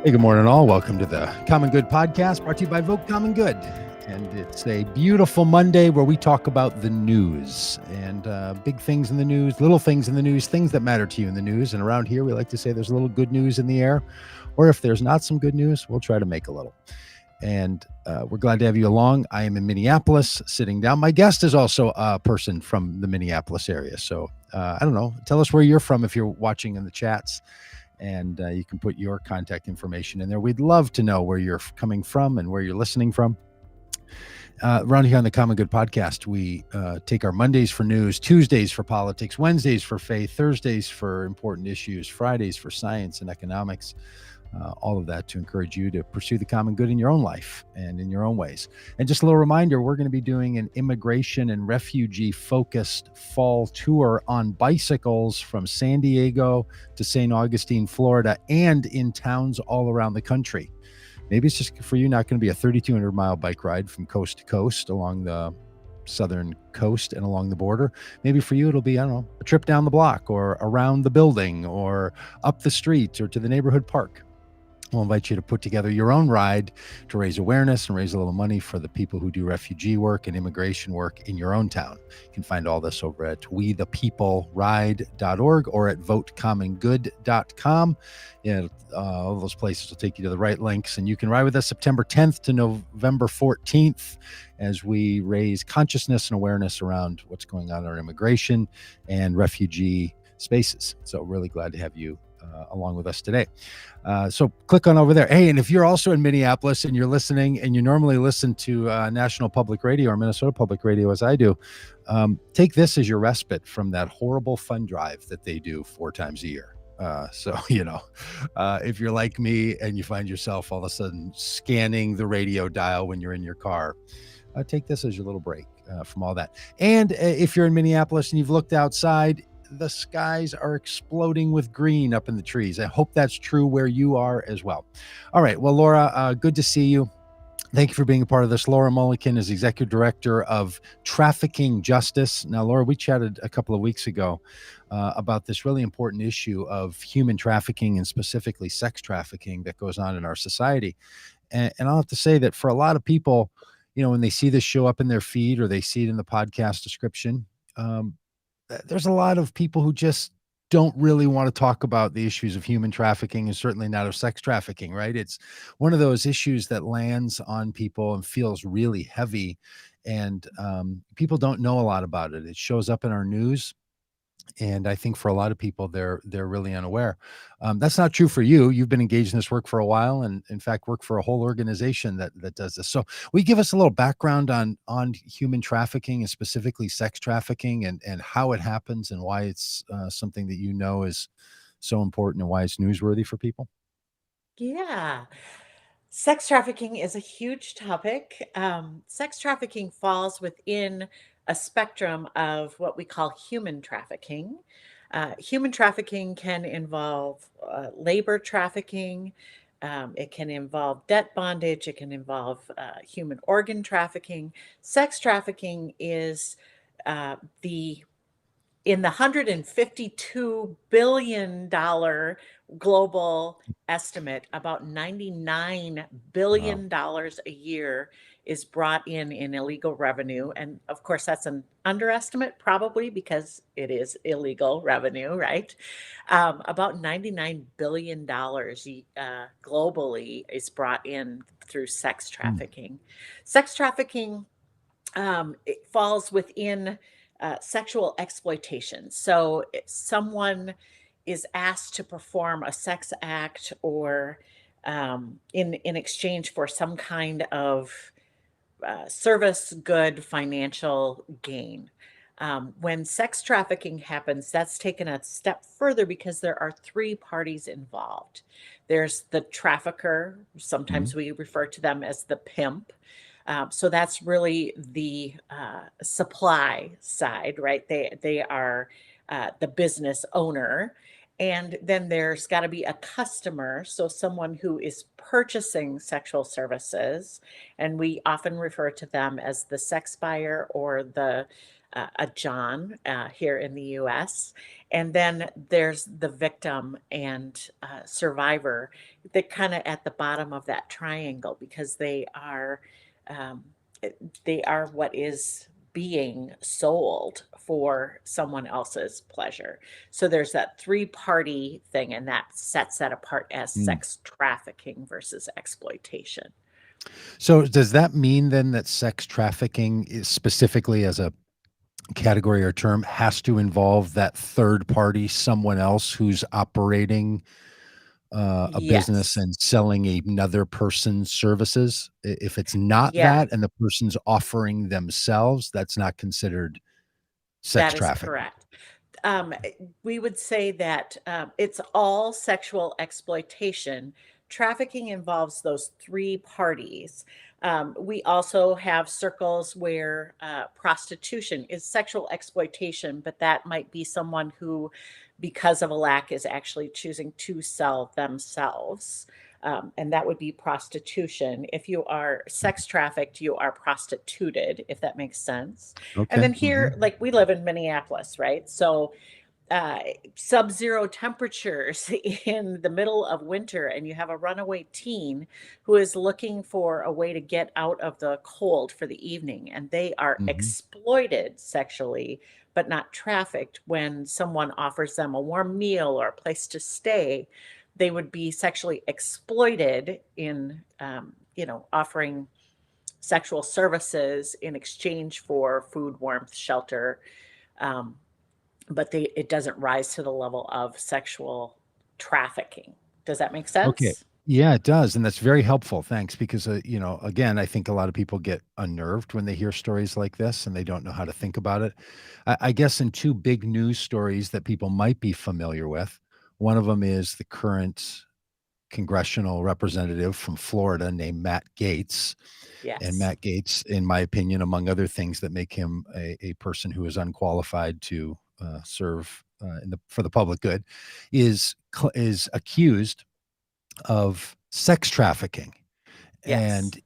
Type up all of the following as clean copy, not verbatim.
Hey, good morning, all. Welcome to the Common Good podcast brought to you by Vote Common Good. And it's a beautiful Monday where we talk about the news and big things in the news, little things in the news, things that matter to you in the news. And around here, we like to say there's a little good news in the air, or if there's not some good news, we'll try to make a little. And we're glad to have you along. I am in Minneapolis sitting down. My guest is also a person from the Minneapolis area. So I don't know. Tell us where you're from if you're watching in the chats. And you can put your contact information in there. We'd love to know where you're coming from and where you're listening from. Around here on the Common Good podcast, we take our Mondays for news, Tuesdays for politics, Wednesdays for faith, Thursdays for important issues, Fridays for science and economics. All of that to encourage you to pursue the common good in your own life and in your own ways. And just a little reminder, we're going to be doing an immigration and refugee focused fall tour on bicycles from San Diego to St. Augustine, Florida, and in towns all around the country. Maybe it's just for you not going to be a 3,200 mile bike ride from coast to coast along the southern coast and along the border. Maybe for you, it'll be, I don't know, a trip down the block or around the building or up the street or to the neighborhood park. We'll invite you to put together your own ride to raise awareness and raise a little money for the people who do refugee work and immigration work in your own town. You can find all this over at wethepeopleride.org or at votecommongood.com. All those places will take you to the right links, and you can ride with us September 10th to November 14th as we raise consciousness and awareness around what's going on in our immigration and refugee spaces. So really glad to have you along with us today. So click on over there. Hey, and if you're also in Minneapolis and you're listening and you normally listen to National Public Radio or Minnesota Public Radio as I do, take this as your respite from that horrible fund drive that they do 4 times a year. So, if you're like me and you find yourself all of a sudden scanning the radio dial when you're in your car, take this as your little break from all that. And if you're in Minneapolis and you've looked outside, the skies are exploding with green up in the trees. I hope that's true where you are as well. All right. Well, Laura, good to see you. Thank you for being a part of this. Laura Mulliken is Executive Director of Trafficking Justice. Now, Laura, we chatted a couple of weeks ago about this really important issue of human trafficking and specifically sex trafficking that goes on in our society. And I'll have to say that for a lot of people, when they see this show up in their feed or they see it in the podcast description, there's a lot of people who just don't really want to talk about the issues of human trafficking and certainly not of sex trafficking, right? It's one of those issues that lands on people and feels really heavy. And people don't know a lot about it. It shows up in our news. And I think for a lot of people, they're really unaware. That's not true for you. You've been engaged in this work for a while, and in fact, work for a whole organization that does this. So, will you give us a little background on human trafficking and specifically sex trafficking and how it happens and why it's something that is so important and why it's newsworthy for people? Yeah. Sex trafficking is a huge topic. Sex trafficking falls within a spectrum of what we call human trafficking. Human trafficking can involve labor trafficking, it can involve debt bondage, it can involve human organ trafficking. Sex trafficking is the in the $152 billion global estimate, about $99 Wow. billion a year is brought in illegal revenue. And of course, that's an underestimate, probably because it is illegal revenue, right? About $99 billion globally is brought in through sex Mm. trafficking. Sex trafficking it falls within sexual exploitation. So if someone is asked to perform a sex act or in exchange for some kind of service, good, financial gain. When sex trafficking happens, that's taken a step further because there are 3 parties involved. There's the trafficker, Mm. sometimes we refer to them as the pimp. So that's really the supply side, right? They are the business owner, and then there's got to be a customer, so someone who is purchasing sexual services, and we often refer to them as the sex buyer or the a John here in the US. And then there's the victim and survivor that kind of at the bottom of that triangle because um, they are what is being sold for someone else's pleasure. So there's that three-party thing, and that sets that apart as Mm. sex trafficking versus exploitation. So does that mean then that sex trafficking is specifically as a category or term has to involve that third party, someone else who's operating a business Yes. and selling another person's services? If it's not Yeah, that and the person's offering themselves, that's not considered sex that is trafficking. correct. We would say that it's all sexual exploitation. Trafficking involves those three parties. We also have circles where prostitution is sexual exploitation, but that might be someone who, because of a lack, is actually choosing to sell themselves. And that would be prostitution. If you are sex trafficked, you are prostituted, if that makes sense. And Okay. then here, like we live in Minneapolis, right? So uh, sub-zero temperatures in the middle of winter, and you have a runaway teen who is looking for a way to get out of the cold for the evening, and they are Hmm. exploited sexually, but not trafficked. When someone offers them a warm meal or a place to stay, they would be sexually exploited in, offering sexual services in exchange for food, warmth, shelter. Um, but it doesn't rise to the level of sexual trafficking. Does that make Okay. sense? Yeah, it does. And that's very helpful. Thanks. Because, again, I think a lot of people get unnerved when they hear stories like this and they don't know how to think about it. I guess in two big news stories that people might be familiar with, one of them is the current congressional representative from Florida named Matt Gaetz. And Yes. Matt Gaetz, in my opinion, among other things that make him a person who is unqualified to serve for the public good, is accused of sex trafficking. Yes. And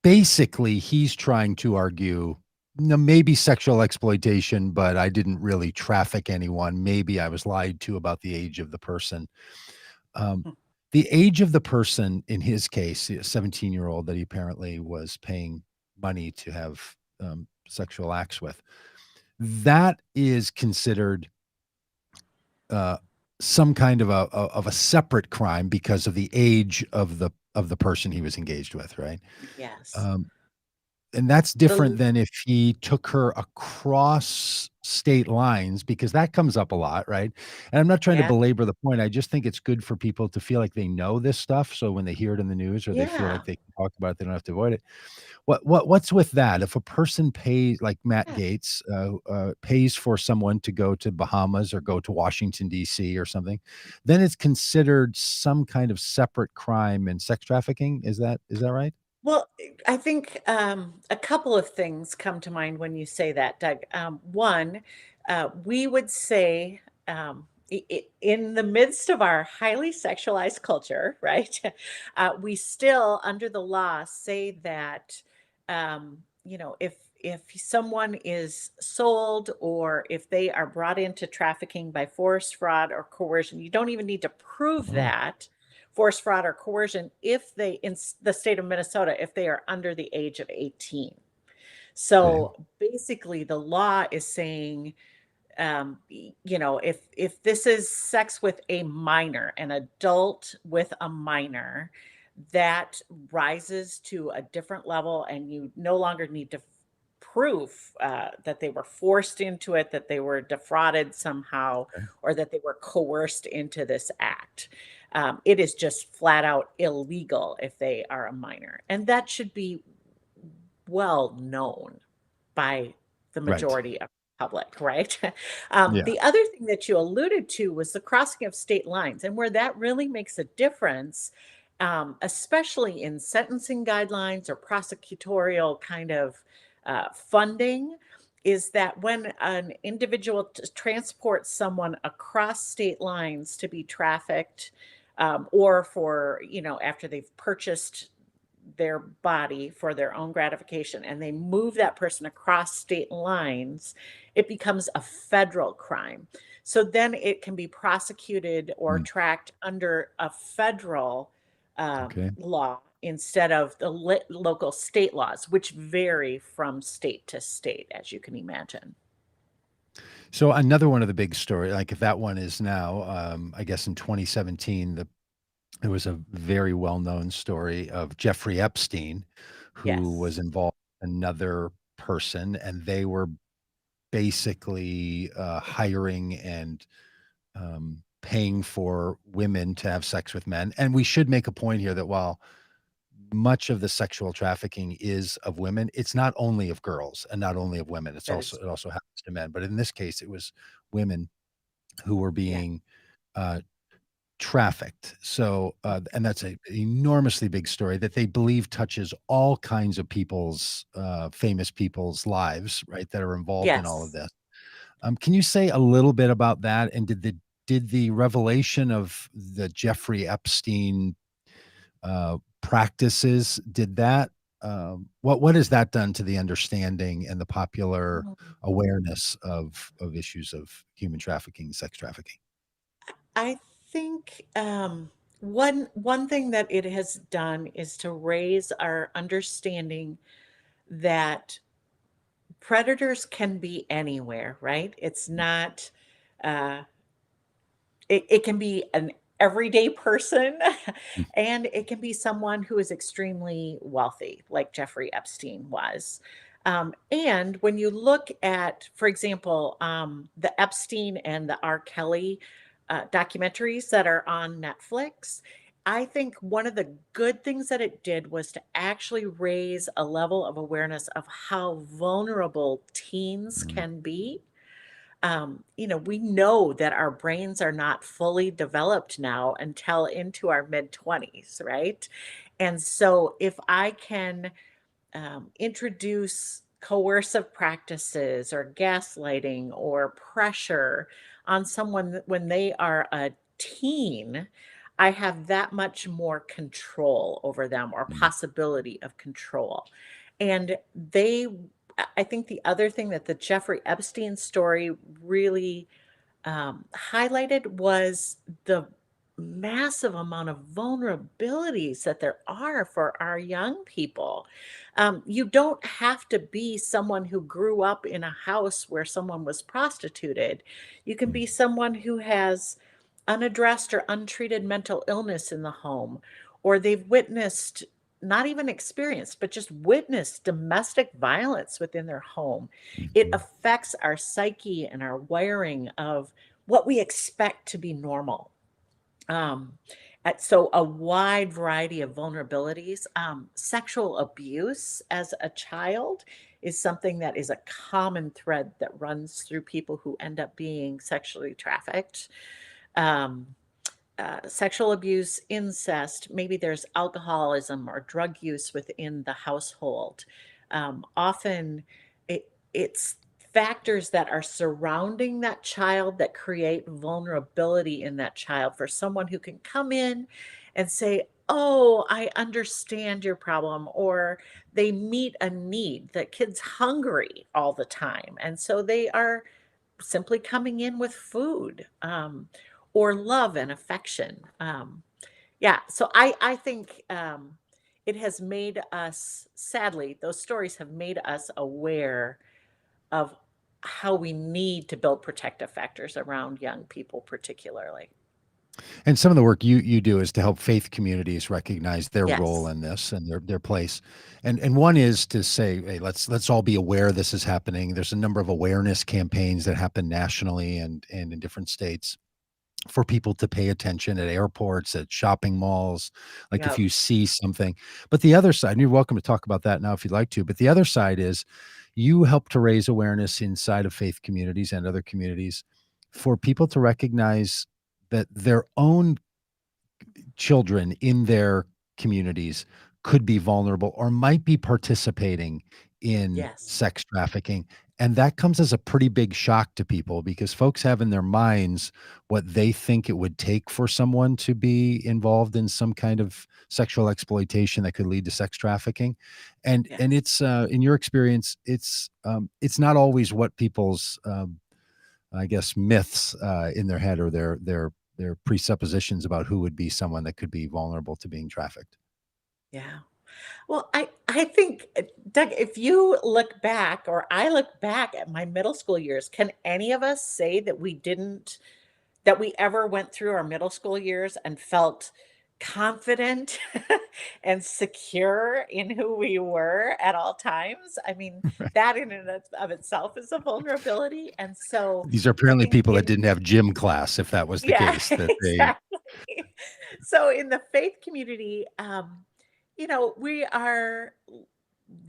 basically, he's trying to argue, no, maybe sexual exploitation, but I didn't really traffic anyone. Maybe I was lied to about the age of the person. Um, Hmm. the age of the person in his case, a 17-year-old that he apparently was paying money to have sexual acts with, that is considered uh, some kind of a separate crime because of the age of the person he was engaged with, right? Yes. Um, and that's different The than if he took her across state lines because that comes up a lot, right? And I'm not trying to Yeah. belabor the point. I just think it's good for people to feel like they know this stuff. So when they hear it in the news or they feel Yeah. like they can talk about it, they don't have to avoid it. What's with that? If a person pays like Matt Yeah. Gaetz pays for someone to go to Bahamas or go to Washington D.C. or something, then it's considered some kind of separate crime and sex trafficking. Is that right? Well, I think a couple of things come to mind when you say that, Doug. One, we would say in the midst of our highly sexualized culture, right? We still, under the law, say that if someone is sold or if they are brought into trafficking by force, fraud, or coercion, you don't even need to prove Oh, that force, fraud, or coercion if they in the state of Minnesota, if they are under the age of 18. okay. So basically, the law is saying, if this is sex with a minor, an adult with a minor, that rises to a different level, and you no longer need to prove that they were forced into it, that they were defrauded somehow, Okay. or that they were coerced into this act. It is just flat out illegal if they are a minor, and that should be well known by the Right. majority of the public, right? Yeah. The other thing that you alluded to was the crossing of state lines, and where that really makes a difference, especially in sentencing guidelines or prosecutorial kind of funding, is that when an individual transports someone across state lines to be trafficked, or for, after they've purchased their body for their own gratification and they move that person across state lines, it becomes a federal crime. So then it can be prosecuted or Mm, tracked under a federal okay. law instead of the local state laws, which vary from state to state, as you can imagine. So another one of the big story, like if that one is now, I guess in 2017, there was a very well-known story of Jeffrey Epstein, who was Yes. involved with another person, and they were basically hiring and paying for women to have sex with men. And we should make a point here that while much of the sexual trafficking is of women, it's not only of girls and not only of women. That is, It also happens to men. But in this case, it was women who were yeah. being uh, trafficked. So, and that's a enormously big story that they believe touches all kinds of people's, famous people's lives, right, that are involved in all of Yes. this. Can you say a little bit about that? And did the revelation of the Jeffrey Epstein practices, did that, what has that done to the understanding and the popular Mm. awareness of issues of human trafficking, sex trafficking? I think one thing that it has done is to raise our understanding that predators can be anywhere, right? It's not uh, it can be an everyday person Mm, and it can be someone who is extremely wealthy, like Jeffrey Epstein was. And when you look at, for example, the Epstein and the R. Kelly documentaries that are on Netflix, I think one of the good things that it did was to actually raise a level of awareness of how vulnerable teens mm, can be. We know that our brains are not fully developed now until into our mid 20s, right? And so if I can introduce coercive practices or gaslighting or pressure on someone when they are a teen, I have that much more control over them or mm, possibility of control. And I think the other thing that the Jeffrey Epstein story really highlighted was the massive amount of vulnerabilities that there are for our young people. You don't have to be someone who grew up in a house where someone was prostituted. You can mm, be someone who has unaddressed or untreated mental illness in the home, or they've witnessed, not even experienced, but just witnessed domestic violence within their home. It mhm, affects our psyche and our wiring of what we expect to be normal. Um, so a wide variety of vulnerabilities. Sexual abuse as a child is something that is a common thread that runs through people who end up being sexually trafficked. Um, Sexual abuse, incest, maybe there's alcoholism or drug use within the household. Often it's factors that are surrounding that child that create vulnerability in that child for someone who can come in and say, "Oh, I understand your problem," or they meet a need. That kid's hungry all the time. And so they are simply coming in with food, or love and affection. Yeah, so I think it has made us, sadly, those stories have made us aware of how we need to build protective factors around young people, particularly. and some of the work you do is to help faith communities recognize their role Yes. in this and their place. And one is to say, "Hey, let's all be aware this is happening." There's a number of awareness campaigns that happen nationally and in different states for people to pay attention at airports, at shopping malls, like if Yep. you see something. But the other side, and you're welcome to talk about that now if you'd like to, but the other side is you help to raise awareness inside of faith communities and other communities for people to recognize that their own children in their communities could be vulnerable or might be participating in Yes. sex trafficking And that comes as a pretty big shock to people because folks have in their minds what they think it would take for someone to be involved in some kind of sexual exploitation that could lead to sex trafficking. And Yes. it's, in your experience, it's not always what people's, I guess, myths, in their head or their presuppositions about who would be someone that could be vulnerable to being trafficked. Yeah. Well, I think, Doug, if you look back or I look back at my middle school years, can any of us say that we ever went through our middle school years and felt confident and secure in who we were at all times? I mean, that in and of itself is a vulnerability, and so These are I apparently think people that in didn't have gym class, if that was the yeah, case, that they exactly. So in the faith community, we are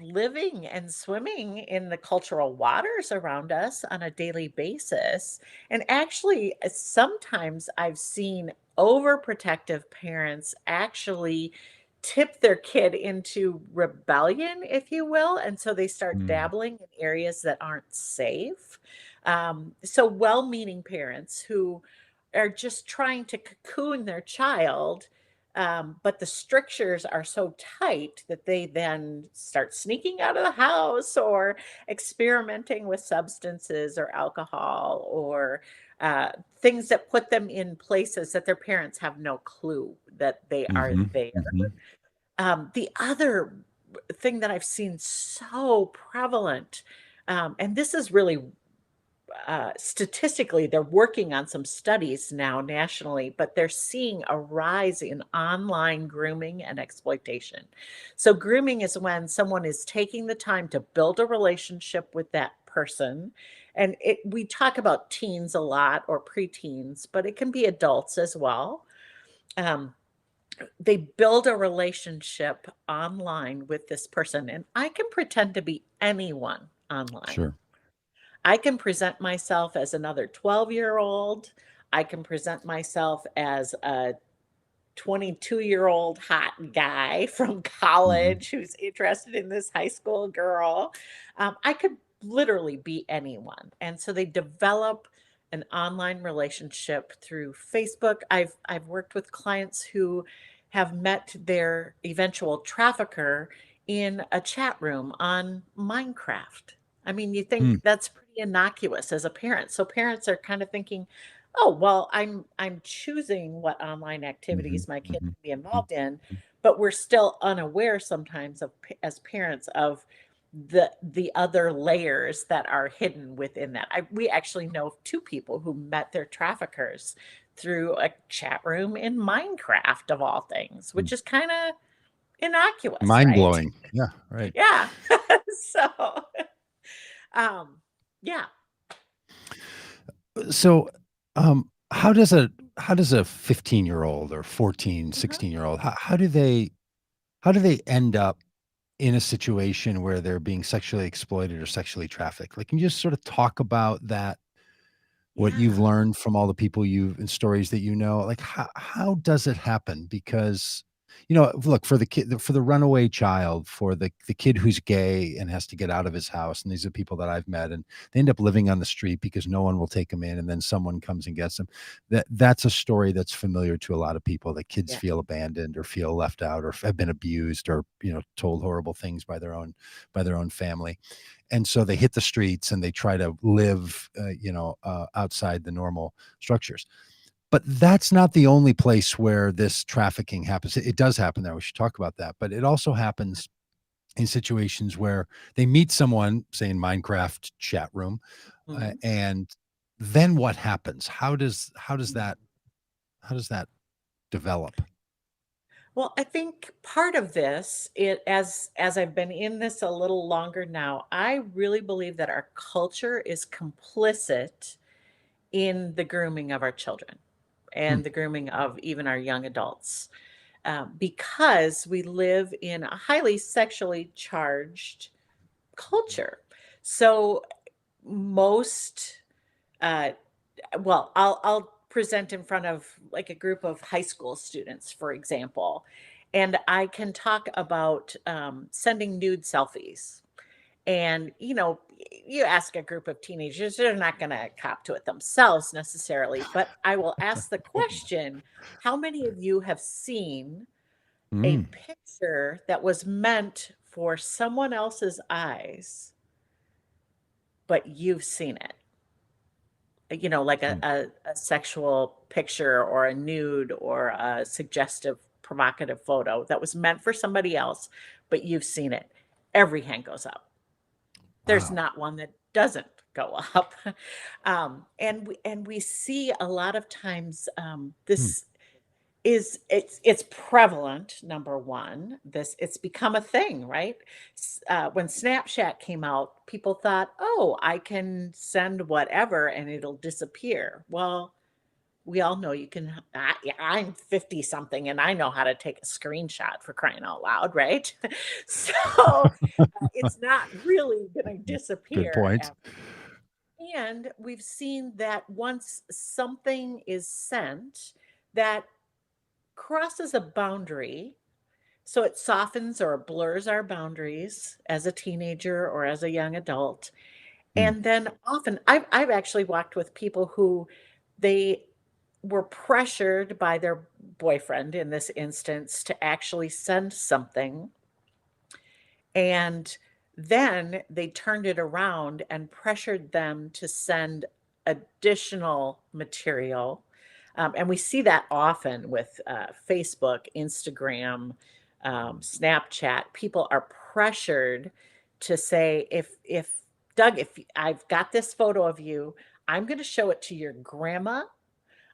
living and swimming in the cultural waters around us on a daily basis. And actually, sometimes I've seen overprotective parents actually tip their kid into rebellion, if you will. And so they start Mm, dabbling in areas that aren't safe. So well meaning parents who are just trying to cocoon their child, but the strictures are so tight that they then start sneaking out of the house or experimenting with substances or alcohol or things that put them in places that their parents have no clue that they are mhm, there. mhm, The other thing that I've seen so prevalent, and this is really statistically, they're working on some studies now nationally, but they're seeing a rise in online grooming and exploitation. So, grooming is when someone is taking the time to build a relationship with that person. And we talk about teens a lot or preteens, but it can be adults as well. Um, they build a relationship online with this person, and I can pretend to be anyone online. sure. I can present myself as another 12-year-old. I can present myself as a 22-year-old hot guy from Mhm, college who's interested in this high school girl. I could literally be anyone. And so they develop an online relationship through Facebook. I've worked with clients who have met their eventual trafficker in a chat room on Minecraft. I mean, you mm, think that's pretty innocuous as a parent. So parents are kind of thinking, oh, well, I'm choosing what online mhm, activities my kid mhm, can be mhm, involved in, mhm. but we're still unaware sometimes as parents of the other layers that are hidden within that. We actually know of two people who met their traffickers through a chat room in Minecraft of all things, which Mm. is kind of innocuous, right? Mind-blowing. Yeah, right. Yeah. So, um, yeah. So, how does a 15-year-old or 14, Mhm. 16-year-old, how do they end up in a situation where they're being sexually exploited or sexually trafficked? Like, can you just sort of talk about that, what you've Yeah. learned from all the people you've and stories that you know? Like, how does it happen? Because, look, for the runaway child, for the kid who's gay and has to get out of his house, and these are people that I've met, and they end up living on the street because no one will take them in, and then someone comes and gets them. That's a story that's familiar to a lot of people, that kids Yeah. feel abandoned or feel left out or have been abused or, told horrible things by their own family, and so they hit the streets and they try to live, outside the normal structures. But that's not the only place where this trafficking happens. It does happen there. We should talk about that. But it also happens in situations where they meet someone, say in Minecraft chat room, Mhm. and then what happens? How does that develop? Well, I think part of this, as I've been in this a little longer now, I really believe that our culture is complicit in the grooming of our children Hmm. and the grooming of even our young adults, because we live in a highly sexually charged culture. So most uh, well, I'll present in front of like a group of high school students, for example, and I can talk about sending nude selfies. And, you ask a group of teenagers, they're not going to cop to it themselves necessarily, but I will ask the question, how many of you have seen a Mm. picture that was meant for someone else's eyes, but you've seen it? Like a, Mm. a sexual picture or a nude or a suggestive, provocative photo that was meant for somebody else, but you've seen it. Every hand goes up. There's Wow. not one that doesn't go up. And we see a lot of times, Mm. this is it's prevalent, number one. It's become a thing, right? When Snapchat came out, people thought, "Oh, I can send whatever and it'll disappear." Well, we all know you can. Yeah, I'm 50 something and I know how to take a screenshot, for crying out loud, right? So it's not really going to Good disappear. point. And we've seen that once something is sent that crosses a boundary, so it softens or blurs our boundaries as a teenager or as a young adult. Mm. And then often I've actually walked with people who they were pressured by their boyfriend in this instance to actually send something, and then they turned it around and pressured them to send additional material. And we see that often with Facebook, Instagram, Snapchat. People are pressured to say, if Doug, if I've got this photo of you, I'm going to show it to your grandma.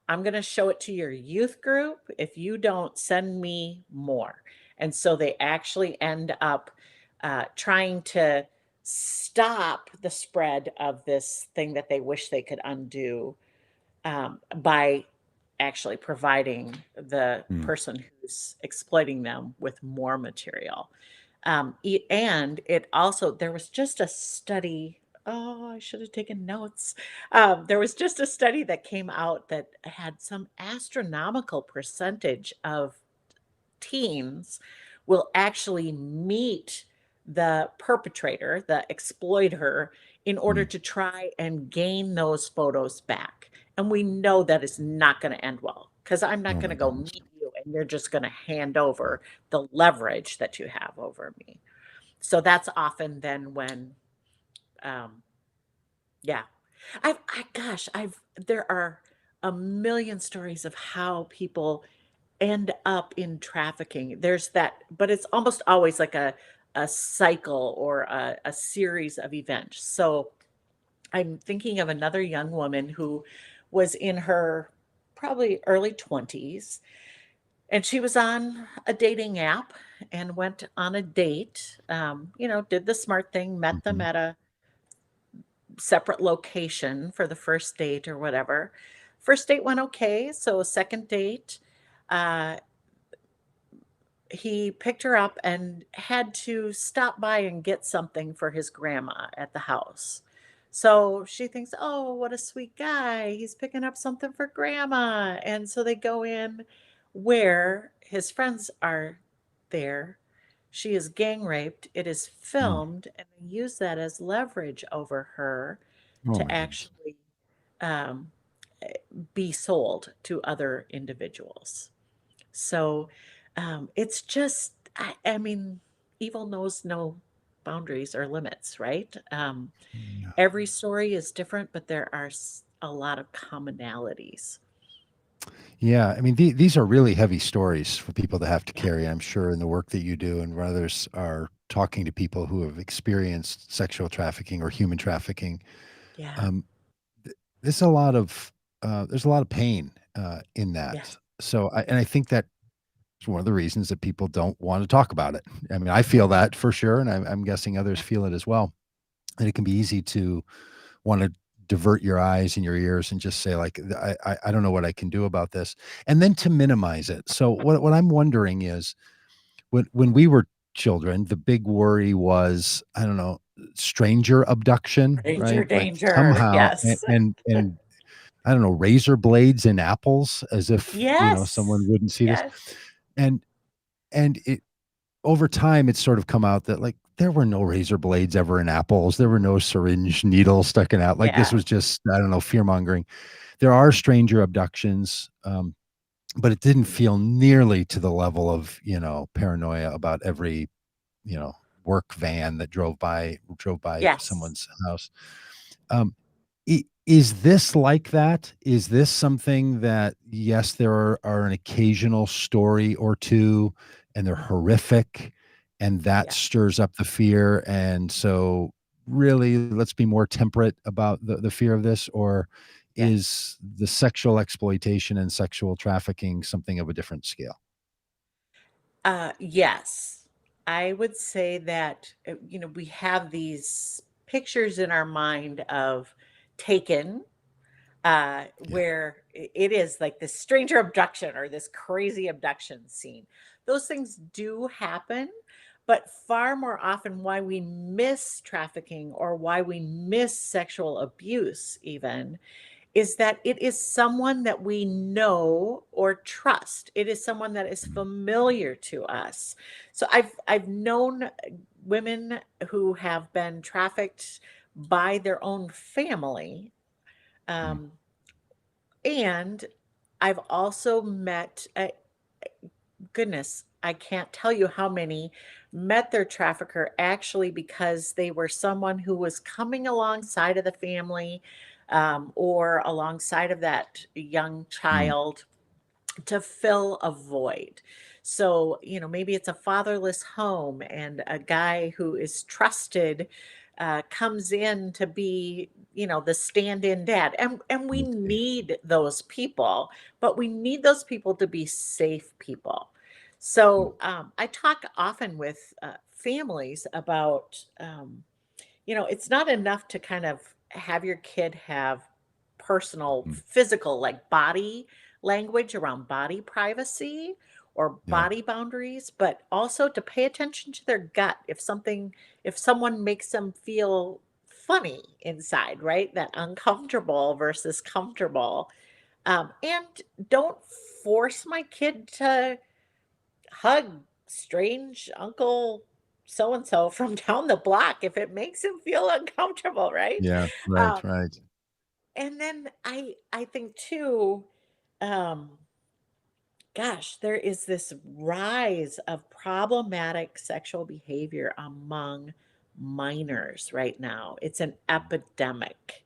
I'm going to show it to your youth group if you don't send me more. And so they actually end up trying to stop the spread of this thing that they wish they could undo, by actually providing the Mm. person who's exploiting them with more material. And it also, there was just a study. Oh, I should have taken notes. There was just a study that came out that had some astronomical percentage of teens will actually meet the perpetrator, the exploiter, in order Mm. to try and gain those photos back. And we know that is not going to end well, because I'm not Oh going my to go goodness. meet you and you're just going to hand over the leverage that you have over me. So that's often then when, um, yeah, there are a million stories of how people end up in trafficking. There's that, but it's almost always like a cycle or a series of events. So I'm thinking of another young woman who was in her probably early 20s, and she was on a dating app and went on a date. Did the smart thing, met them Mhm. at a separate location for the first date or whatever. First date went okay. So, second date, uh, he picked her up and had to stop by and get something for his grandma at the house. So she thinks, "Oh, what a sweet guy. He's picking up something for grandma." And so they go in where his friends are there. She is gang raped. It is Mm. filmed, and they use that as leverage over her Oh to my goodness. actually, um, eh, be sold to other individuals. So, it's just, I mean, evil knows no boundaries or limits, right? Yeah. Every story is different, but there are a lot of commonalities. Yeah, I mean, these are really heavy stories for people to have to Yeah, carry. I'm sure in the work that you do and where others are talking to people who have experienced sexual trafficking or human trafficking. yeah, Um, there's a lot of pain in yes, that. So, I think that it's one of the reasons that people don't want to talk about it. I mean, I feel that for sure, and I'm guessing others yeah, feel it as well. And it can be easy to want to divert your eyes and your ears and just say like, I don't know what I can do about this, and then to minimize it. So what I'm wondering is when we were children, the big worry was, I don't know, stranger abduction, danger, right? Like danger. somehow, Yes, and I don't know, razor blades in apples, as if someone yes, wouldn't see this, yes, and it over time, it's sort of come out that, like, there were no razor blades ever in apples. There were no syringe needles sticking out. Like this Yeah. was just, I don't know, fear mongering. There are stranger abductions, but it didn't feel nearly to the level of, paranoia about every, you know, work van that drove by Yes. someone's house. Um, is this like that? Is this something that, yes, there are an occasional story or two, and they're horrific, and that Yeah. stirs up the fear? And so, really, let's be more temperate about the fear of this, or Yes. is the sexual exploitation and sexual trafficking something of a different scale? Yes. I would say that, we have these pictures in our mind of Taken, Yeah. where it is like this stranger abduction or this crazy abduction scene. Those things do happen, but far more often, why we miss trafficking or why we miss sexual abuse, even, is that it is someone that we know or trust. It is someone that is Mm, familiar to us. So I've known women who have been trafficked by their own family. mm, Um, and I've also met, goodness, I can't tell you how many met their trafficker actually because they were someone who was coming alongside of the family, or alongside of that young mm. child to fill a void. So, maybe it's a fatherless home and a guy who is trusted comes in to be, the stand-in dad. And we I see. need those people, but we need those people to be safe people. So, I talk often with families about, it's not enough to kind of have your kid have personal, Mm, physical, like body language around body privacy or yeah. body boundaries, but also to pay attention to their gut. If someone makes them feel funny inside, right? That uncomfortable versus comfortable. And don't force my kid to hug strange uncle so and so from down the block if it makes him feel uncomfortable, right? Yeah. Right. Um, Right. and then I think too, um, gosh, there is this rise of problematic sexual behavior among minors right now. It's an epidemic.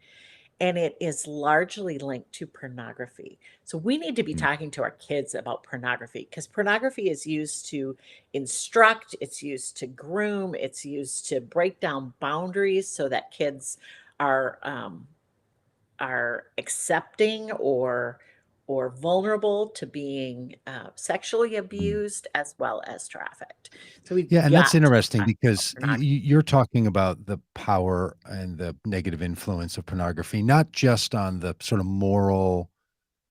And it is largely linked to pornography. So we need to be Mm, talking to our kids about pornography because pornography is used to instruct, it's used to groom, it's used to break down boundaries so that kids are accepting or vulnerable to being sexually mm. abused as well as trafficked. So we've Yeah, and that's got to be interesting talking about because pornography. you're talking about the power and the negative influence of pornography, not just on the sort of moral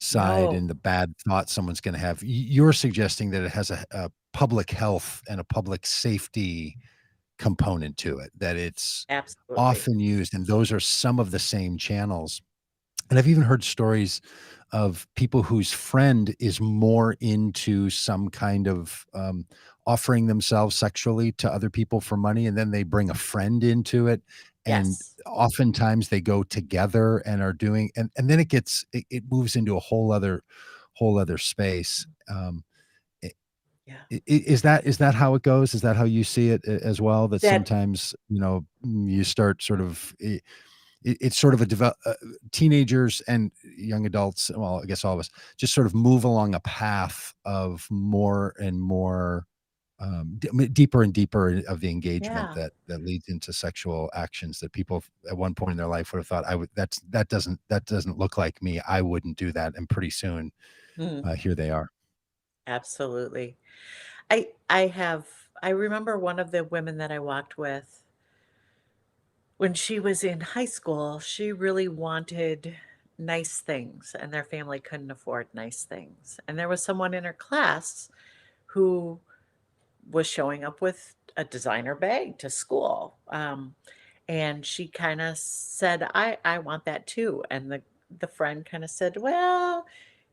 side No, and the bad thoughts someone's going to have. You're suggesting that it has a public health and a public safety component to it, that it's absolutely. often used, and those are some of the same channels. And I've even heard stories of people whose friend is more into some kind of offering themselves sexually to other people for money, and then they bring a friend into it, and Yes. oftentimes they go together and are doing, and then it moves into a whole other space. I- Yeah. is that how it goes? Is that how you see it as well? That That sometimes you start sort of it's sort of teenagers and young adults, well, I guess all of us, just sort of move along a path of more and more, deeper and deeper of the engagement yeah. that leads into sexual actions that people at one point in their life would have thought, I would that doesn't look like me, I wouldn't do that, and pretty soon, Mm, here they are. absolutely. I remember one of the women that I walked with when she was in high school, she really wanted nice things and their family couldn't afford nice things. And there was someone in her class who was showing up with a designer bag to school. And she kind of said, I want that too. And the friend kind of said, well,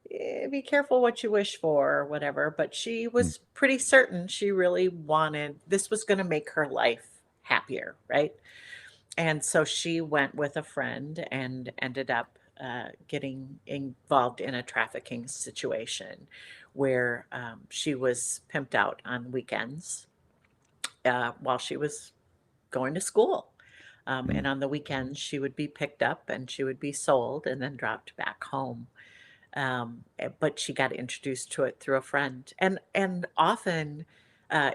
be careful what you wish for or whatever. But she Mm, was pretty certain she really wanted this was going to make her life happier, right? And so she went with a friend and ended up getting involved in a trafficking situation where she was pimped out on weekends while she was going to school. And Mm. on the weekends, she would be picked up and she would be sold and then dropped back home. But she got introduced to it through a friend, and often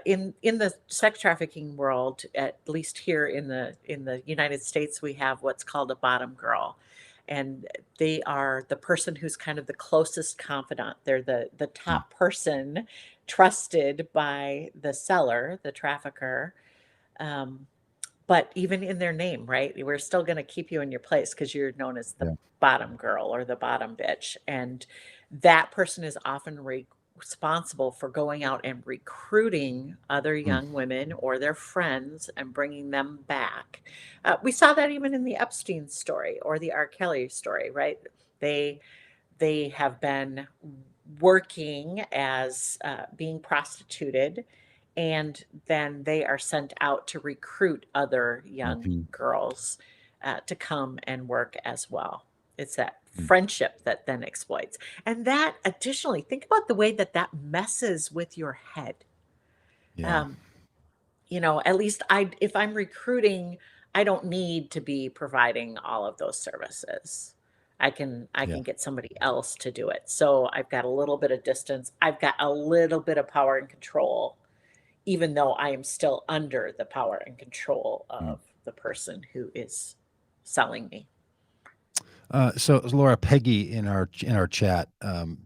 in the sex trafficking world, at least here in the United States, we have what's called a bottom girl, and they are the person who's kind of the closest confidant. They're the Mm. top person trusted by the seller, the trafficker. Um, but even in their name, right? We're still gonna keep you in your place because 'cause you're known as the Yeah. bottom girl or the bottom bitch, and that person is often responsible for going out and recruiting other Mm. young women or their friends and bringing them back. We saw that even in the Epstein story or the R. Kelly story, right? They they have been working as being prostituted, and then they are sent out to recruit other young Mhm. girls to come and work as well. It's that Mm. friendship that then exploits. And that additionally, think about the way that that messes with your head. Yeah. Um, at least if I'm recruiting, I don't need to be providing all of those services. I Yeah. can get somebody else to do it. So I've got a little bit of distance. I've got a little bit of power and control, even though I am still under the power and control Mm. of the person who is selling me. So Laura, Peggy in our chat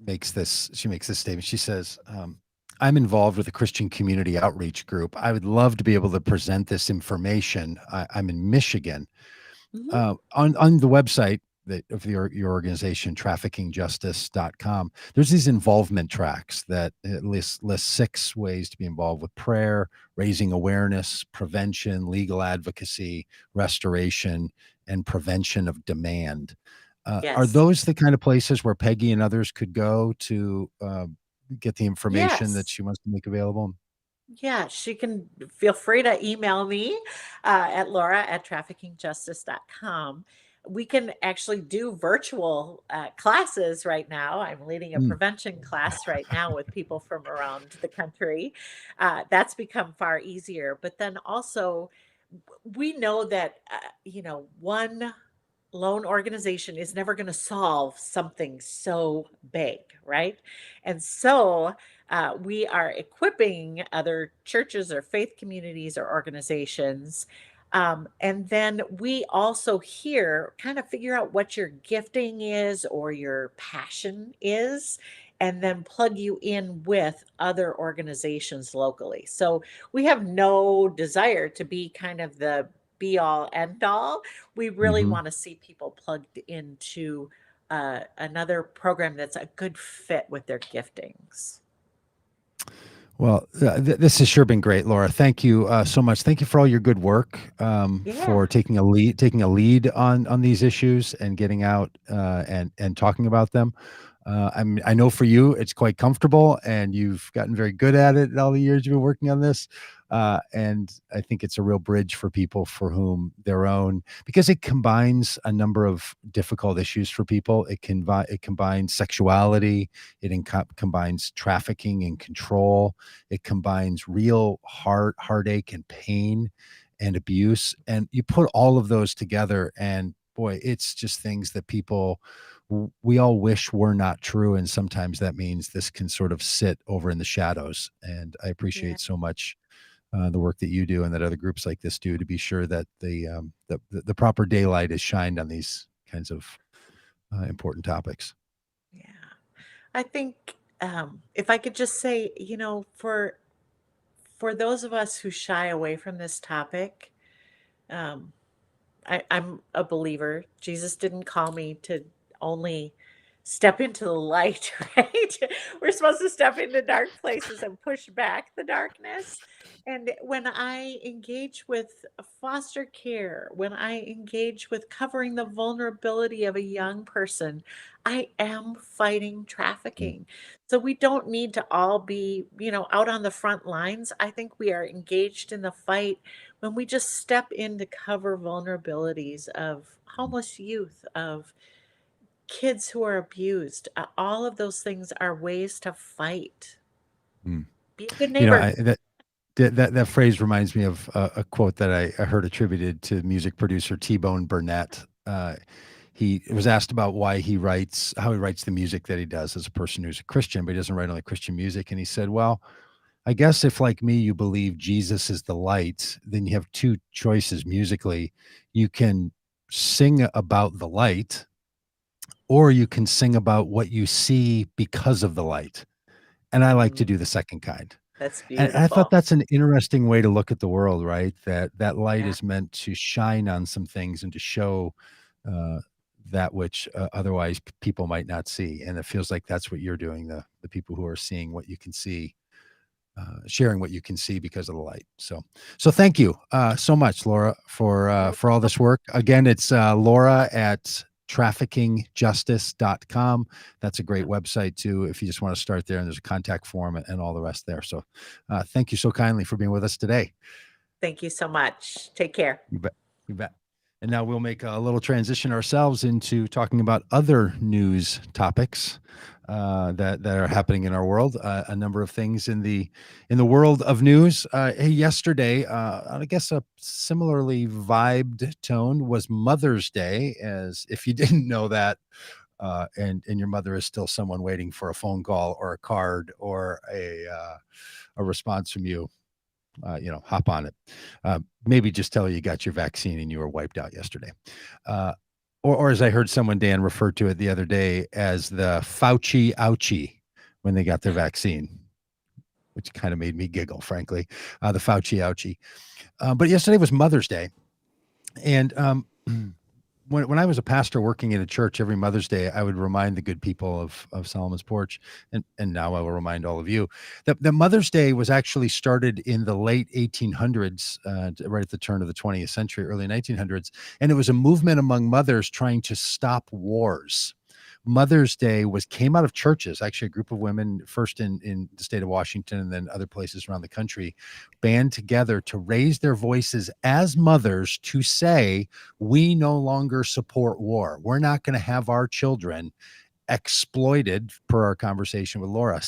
makes this. She makes this statement. She says, "I'm involved with a Christian community outreach group. I would love to be able to present this information. I'm in Michigan. Mhm. On the website that of your organization, traffingjustice.com, there's these involvement tracks that list 6 ways to be involved with prayer, raising awareness, prevention, legal advocacy, restoration, and prevention of demand. Are Yes. those the kind of places where Peggy and others could go to get the information that Yes. she wants to make available? Yeah, she can feel free to email me at Laura at traffickingjustice.com. We can actually do virtual classes right now. I'm leading a Mm. prevention class right now with people from around the country. That's become far easier. But then also, we know that, one lone organization is never going to solve something so big, right? And so we are equipping other churches or faith communities or organizations. And then we also here kind of figure out what your gifting is or your passion is, and then plug you in with other organizations locally. So we have no desire to be kind of the be all end all. We really Mhm. want to see people plugged into another program that's a good fit with their giftings. Well, this has sure been great, Laura. Thank you so much. Thank you for all your good work, Yeah, for taking a lead on these issues and getting out and talking about them. I know for you it's quite comfortable, and you've gotten very good at it in all the years you've been working on this. And I think it's a real bridge for people for whom their own, because it combines a number of difficult issues for people. It combines sexuality, combines trafficking and control. It combines real heartache and pain and abuse, and you put all of those together, and boy, it's just things that we all wish were not true, and sometimes that means this can sort of sit over in the shadows. And I yeah, appreciate so much the work that you do and that other groups like this do to be sure that the proper daylight is shined on these kinds of important topics. yeah. I think if I could just say, for those of us who shy away from this topic, I'm a believer. Jesus didn't call me to only step into the light, right? We're supposed to step into dark places and push back the darkness. And when I engage with foster care, when I engage with covering the vulnerability of a young person, I am fighting Mm, trafficking. So we don't need to all be, out on the front lines. I think we are engaged in the fight when we just step in to cover vulnerabilities of mm, homeless youth, of kids who are abused. All of those things are ways to fight. mm. Be a good You know, neighbor. that phrase reminds me of a quote that I heard attributed to music producer T-Bone Burnett. He was asked about how he writes the music that he does as a person who's a Christian, but he doesn't write only Christian music. And he said, well, I guess if, like me, you believe Jesus is the light, then you have two choices musically. You can sing about the light, or you can sing about what you see because of the light. And I like to Mm, do the second kind. that's And I thought beautiful. that's an interesting way to look at the world, right? That light Yeah. is meant to shine on some things and to show uh, that which otherwise people might not see. And it feels like that's what you're doing. The people who are seeing what you can see, sharing what you can see because of the light. So thank you so much, Laura, You're for all this work. Again, it's Laura at traffingjustice.com. That's a great welcome. website too if you just want to start there, and there's a contact form and all the rest there. So thank you so kindly for being with us today. Thank you so much. Take care. You bet. You bet. And now we'll make a little transition ourselves into talking about other news topics that are happening in our world. A number of things in the world of news. Hey, yesterday, I guess a similarly vibed tone was Mother's Day. As if you didn't know that, and your mother is still someone waiting for a phone call or a card or a response from you, hop on it. Maybe just tell her you got your vaccine and you were wiped out yesterday. Uh, or as I heard someone, Dan, refer to it the other day as the Fauci ouchie when they got their vaccine, which kind of made me giggle, frankly. The Fauci ouchie. But yesterday was Mother's Day. And when I was a pastor working in a church every Mother's Day, I would remind the good people of Solomon's Porch, and now I will remind all of you that Mother's Day was actually started in the late 1800s, right at the turn of the 20th century, early 1900s, and it was a movement among mothers trying to stop wars. Mother's Day came out of churches. Actually, a group of women, first in the state of Washington and then other places around the country, band together to raise their voices as mothers to say, we no longer support war. We're not going to have our children exploited, per our conversation with Laura,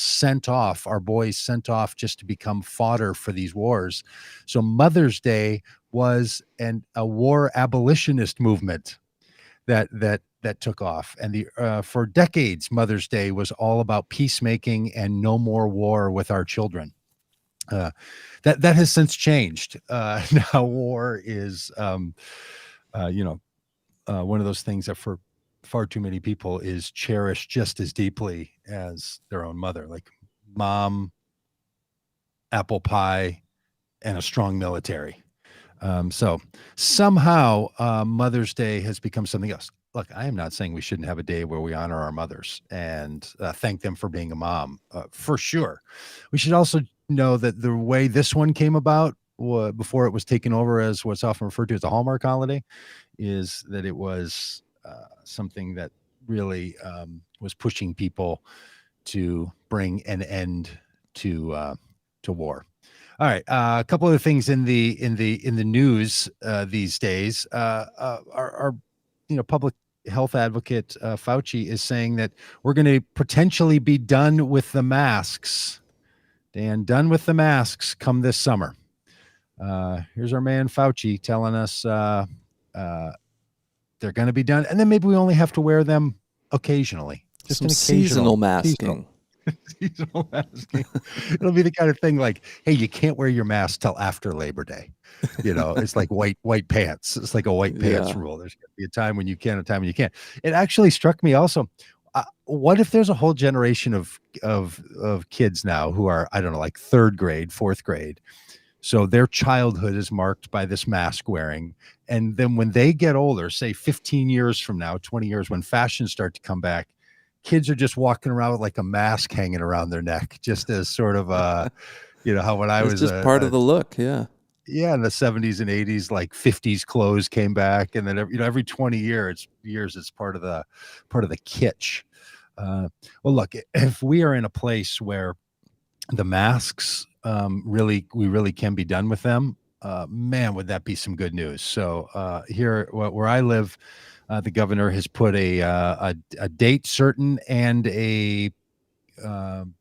our boys sent off just to become fodder for these wars. So Mother's Day was a war abolitionist movement that took off. And for decades, Mother's Day was all about peacemaking and no more war with our children. That has since changed. Now war is, one of those things that for far too many people is cherished just as deeply as their own mother, like mom, apple pie, and a strong military. So somehow Mother's Day has become something else. Look, I am not saying we shouldn't have a day where we honor our mothers and thank them for being a mom, for sure. We should also know that the way this one came about, before it was taken over as what's often referred to as a Hallmark holiday, is that it was something that really was pushing people to bring an end to war. All right, a couple of things in the news these days. Our public health advocate Fauci is saying that we're going to potentially be done with the masks. Dan, done with the masks come this summer. Here's our man Fauci telling us uh, they're going to be done, and then maybe we only have to wear them occasionally, just Some an occasional seasonal seasonal masking. seasonal masking. It'll be the kind of thing like, hey, you can't wear your mask till after Labor Day. It's like white pants. It's like a white pants Yeah. rule. There's going to be a time when you can, a time when you can't. It actually struck me also. What if there's a whole generation of kids now who are, I don't know, like third grade, fourth grade, so their childhood is marked by this mask wearing. And then when they get older, say 15 years from now, 20 years, when fashions start to come back, kids are just walking around with like a mask hanging around their neck, just as sort of how when I It's was just part of the look. Yeah. yeah, in the 70s and 80s, like 50s clothes came back, and then every 20 years it's part of the kitsch. Well, look, if we are in a place where the masks we really can be done with them, man, would that be some good news. So here where I live, the governor has put a date certain and a um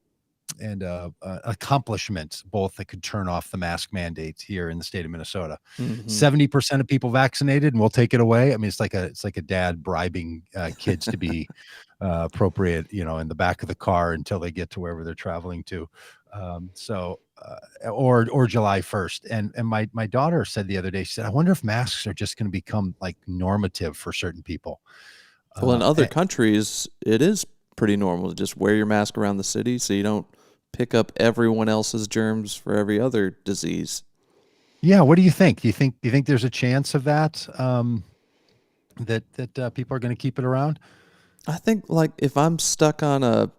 accomplishment both that could turn off the mask mandate here in the state of Minnesota. Hmm. 70% of people vaccinated, and we'll take it away. I mean, it's like a dad bribing kids to be appropriate, in the back of the car until they get to wherever they're traveling to. Or July 1st. And my daughter said the other day, she said, I wonder if masks are just going to become like normative for certain people. Well, in other And, countries, it is pretty normal to just wear your mask around the city so you don't pick up everyone else's germs for every other disease. yeah, what do you think? Do you think there's a chance of that? That people are going to keep it around? I think, like, if I'm stuck on a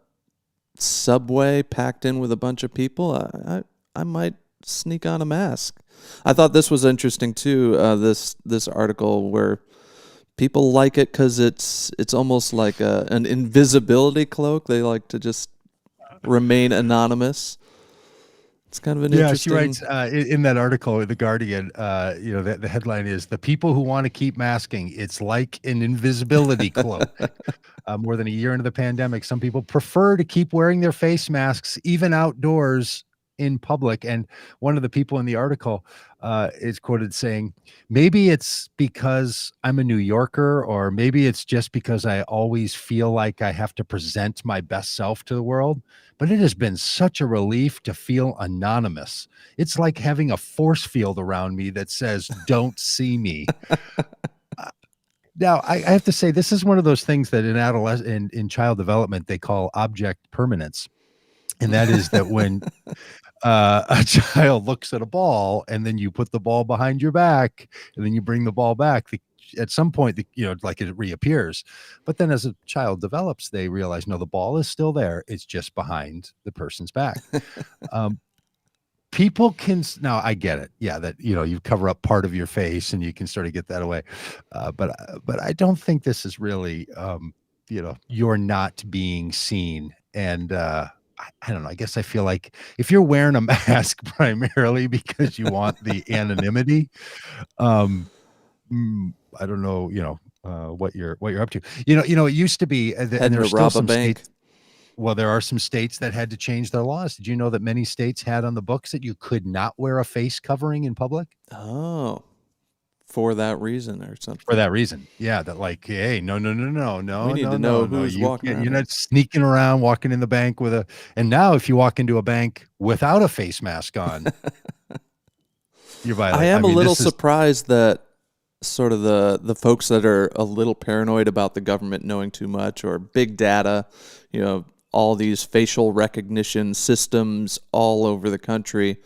subway packed in with a bunch of people, I might sneak on a mask. I thought this was interesting too. This article where people like it because it's almost like an invisibility cloak. They like to just remain anonymous. It's kind of an Yeah, she interesting. writes in that article in the Guardian. The headline is "The people who want to keep masking. It's like an invisibility cloak." More than a year into the pandemic, some people prefer to keep wearing their face masks even outdoors in public. And one of the people in the article is quoted saying, maybe it's because I'm a New Yorker, or maybe it's just because I always feel like I have to present my best self to the world. But it has been such a relief to feel anonymous. It's like having a force field around me that says, don't see me. Now, I have to say, this is one of those things that in in child development, they call object permanence. And that is that when a child looks at a ball and then you put the ball behind your back and then you bring the ball back, at some point, like it reappears. But then as a child develops, they realize, no, the ball is still there. It's just behind the person's back. Um, People can now, I get it, yeah, that you cover up part of your face and you can sort of get that away, but I don't think this is really you're not being seen. And I don't know, I guess I feel like if you're wearing a mask primarily because you want the anonymity, um I don't know, what you're up to. It used to be, and Heading there are to still rob a some bank. states. Well, there are some states that had to change their laws. Did you know that many states had on the books that you could not wear a face covering in public Oh, for that reason or for something. that reason? Yeah, that like, hey, no, no, no, no, We no, need no, to no, know no, who's you walking can't. around You're here. not sneaking around, walking in the bank with a. And now, if you walk into a bank without a face mask on, you're I violating. I am a mean, little this is. surprised that sort of the folks that are a little paranoid about the government knowing too much or big data, all these facial recognition systems all over the country.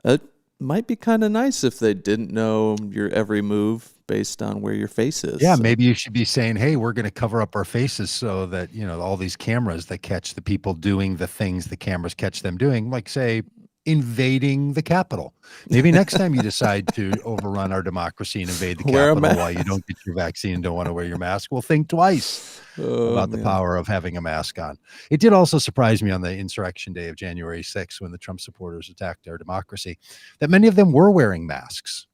It might be kind of nice if they didn't know your every move based on where your face is. Yeah, So. maybe you should be saying, "Hey, we're going to cover up our faces so that all these cameras that catch the people doing the things the cameras catch them doing, like say invading the Capitol. Maybe next time you decide to overrun our democracy and invade the Wear a Capitol while you mask. don't get your vaccine and don't want to wear your mask, well, think twice Oh about the man. power of having a mask on." It did also surprise me on the insurrection day of January 6th when the Trump supporters attacked our democracy that many of them were wearing masks.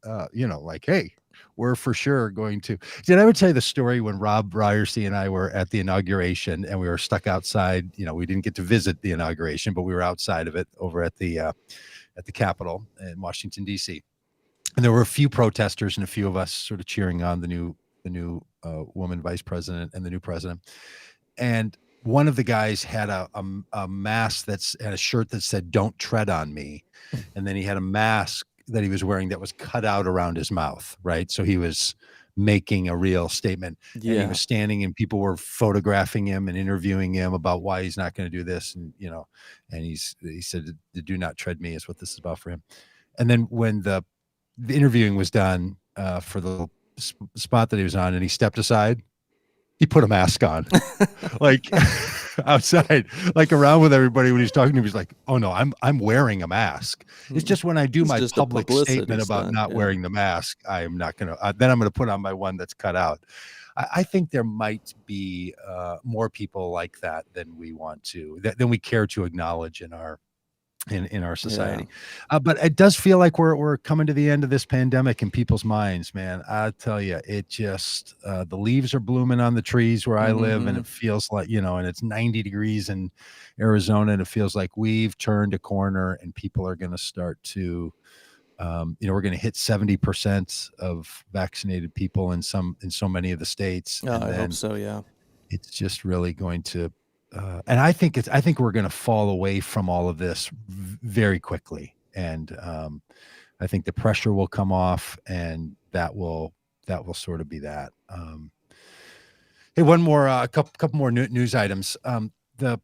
Like, hey, we're for sure going to. Did I ever tell you the story when Rob Ryerson and I were at the inauguration and we were stuck outside? We didn't get to visit the inauguration, but we were outside of it over at the Capitol in Washington D.C. And there were a few protesters and a few of us sort of cheering on the new woman vice president and the new president. And one of the guys had a mask had a shirt that said "Don't tread on me," and then he had a mask that he was wearing that was cut out around his mouth, right? So he was making a real statement, and he Yeah. was standing, and people were photographing him and interviewing him about why he's not going to do this, and he said, "The do not tread me" is what this is about for him. And then when the interviewing was done for the spot that he was on, and he stepped aside, he put a mask on, like outside, like around with everybody when he's talking to me. He's like, "Oh no, I'm wearing a mask." It's just when I do It's my just a public publicity statement about stunt. not Yeah. wearing the mask, I am not gonna. Then I'm gonna put on my one that's cut out. I think there might be more people like that than we want to, than we care to acknowledge in our society. But it does feel like we're coming to the end of this pandemic in people's minds, man. I tell you, it just the leaves are blooming on the trees where I live, and Mhm. it feels like, and it's 90 degrees in Arizona, and it feels like we've turned a corner, and people are going to start to we're going to hit 70% of vaccinated people in so many of the states, Oh, and I hope then so, yeah. it's just really going to and I think we're going to fall away from all of this very quickly, and I think the pressure will come off, and that will sort of be that. Hey, one more a couple more news items. The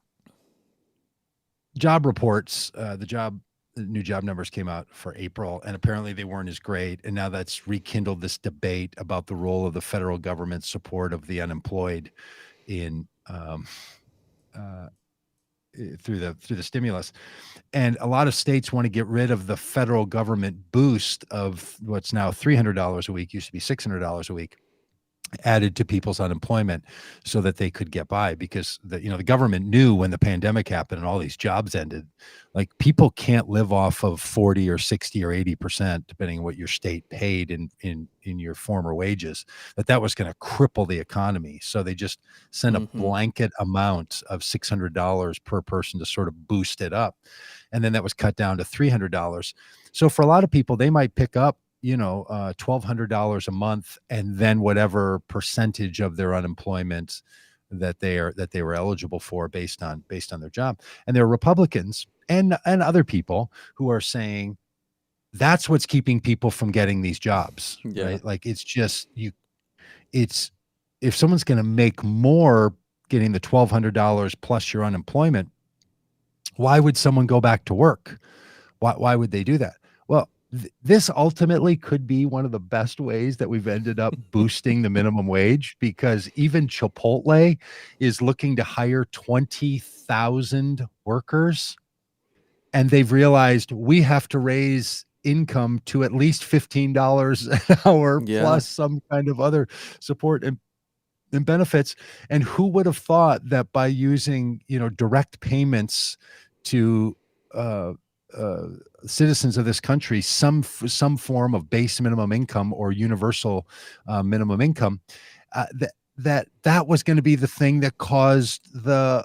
job reports, the new job numbers came out for April, and apparently they weren't as great, and now that's rekindled this debate about the role of the federal government's support of the unemployed in uh, through the stimulus. And a lot of states want to get rid of the federal government boost of what's now $300 a week, used to be $600 a week, added to people's unemployment so that they could get by, because the government knew when the pandemic happened and all these jobs ended, like, people can't live off of 40 or 60 or 80%, depending on what your state paid in your former wages, that was going to cripple the economy. So they just sent a Mhm. blanket amount of $600 per person to sort of boost it up, and then that was cut down to $300. So for a lot of people, they might pick up $1,200 a month, and then whatever percentage of their unemployment that they were eligible for based on their job. And there are Republicans and other people who are saying that's what's keeping people from getting these jobs, Yeah. right? Like, it's just it's if someone's going to make more getting the $1,200 plus your unemployment, why would someone go back to work? Why would they do that? Well, this ultimately could be one of the best ways that we've ended up boosting the minimum wage, because even Chipotle is looking to hire 20,000 workers, and they've realized we have to raise income to at least $15 an hour Yeah. plus some kind of other support and benefits. And who would have thought that by using, direct payments to uh, uh, citizens of this country, some form of base minimum income or universal minimum income, that was going to be the thing that caused the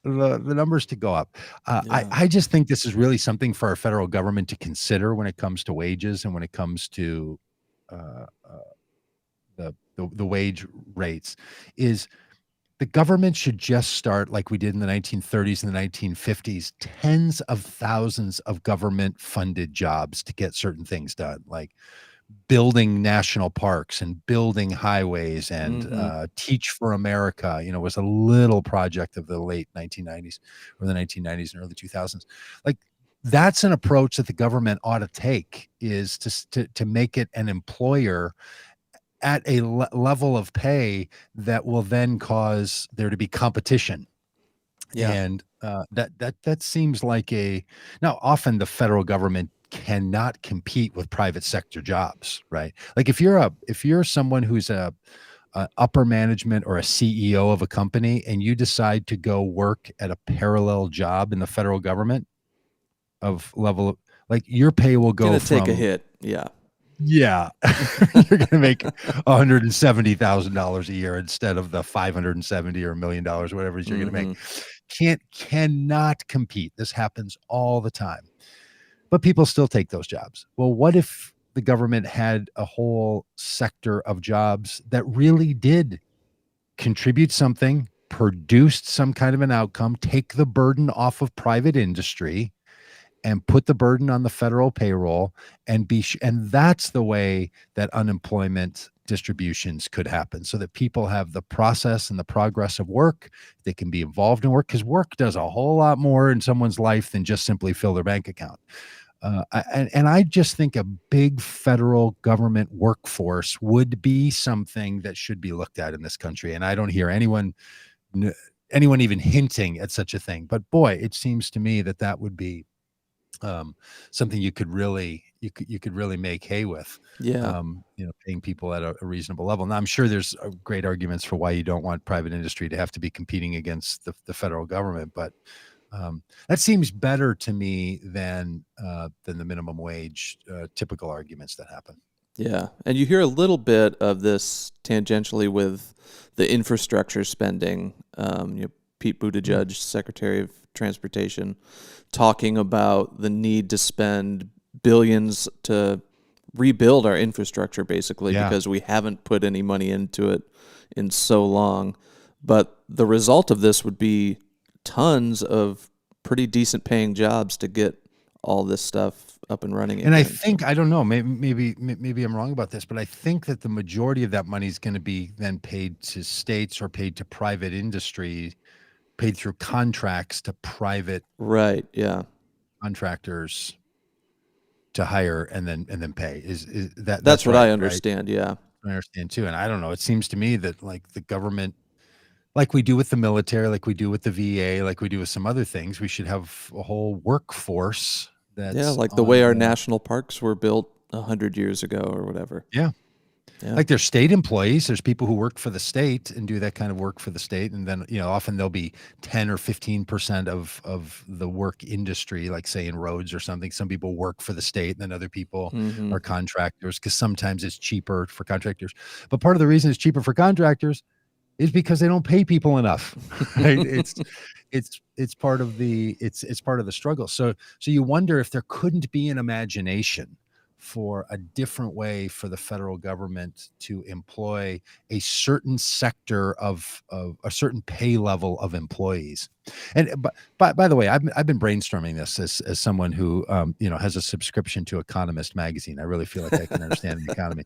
numbers to go up. Yeah. I just think this is really something for our federal government to consider when it comes to wages and when it comes to uh, the wage rates. Is the government should just start like we did in the 1930s and the 1950s, tens of thousands of government funded jobs to get certain things done, like building national parks and building highways, and Mhm. Teach for America, was a little project of the late 1990s or the 1990s and early 2000s. Like, that's an approach that the government ought to take, is to make it an employer at a level of pay that will then cause there to be competition. Yeah. And that seems like now often the federal government cannot compete with private sector jobs, right? Like, if you're someone who's a upper management or a CEO of a company, and you decide to go work at a parallel job in the federal government of level of, like, your pay will go Gonna take a from, hit. Yeah. yeah, you're going to make $170,000 a year instead of the 570 or $1 million, whatever it is you're going to make. Mhm. Cannot compete. This happens all the time, but people still take those jobs. Well, what if the government had a whole sector of jobs that really did contribute something, produced some kind of an outcome, take the burden off of private industry, and put the burden on the federal payroll, and that's the way that unemployment distributions could happen, so that people have the process and the progress of work. They can be involved in work, because work does a whole lot more in someone's life than just simply fill their bank account. And I just think a big federal government workforce would be something that should be looked at in this country. And I don't hear anyone even hinting at such a thing. But boy, it seems to me that that would be um, something you could really make hay with. Yeah. Paying people at a reasonable level. Now, I'm sure there's great arguments for why you don't want private industry to have to be competing against the federal government, but that seems better to me than the minimum wage typical arguments that happen. Yeah. And you hear a little bit of this tangentially with the infrastructure spending. Pete Buttigieg, Secretary of Transportation, talking about the need to spend billions to rebuild our infrastructure, basically, Yeah. because we haven't put any money into it in so long. But the result of this would be tons of pretty decent paying jobs to get all this stuff up and running And I again. think, I don't know, maybe I'm wrong about this, but I think that the majority of that money is going to be then paid to states or paid to private industry, paid through contracts to private Right. Yeah. contractors to hire and then pay. Is that That's what right, I right? understand. Yeah. I understand too. And I don't know. It seems to me that like the government, like we do with the military, like we do with the VA, like we do with some other things, we should have a whole workforce Yeah. that's Like the way our on. national parks were built 100 years ago or whatever. Yeah. Yeah. Like there's state employees, there's people who work for the state and do that kind of work for the state. And then, often there'll be 10 or 15% of the work industry, like say in roads or something. Some people work for the state and then other people Mhm. are contractors because sometimes it's cheaper for contractors. But part of the reason it's cheaper for contractors is because they don't pay people enough. Right? It's part of it's part of the struggle. So you wonder if there couldn't be an imagination for a different way for the federal government to employ a certain sector of a certain pay level of employees. And by the way, I've been brainstorming this as someone who has a subscription to Economist magazine. I really feel like I can understand the economy.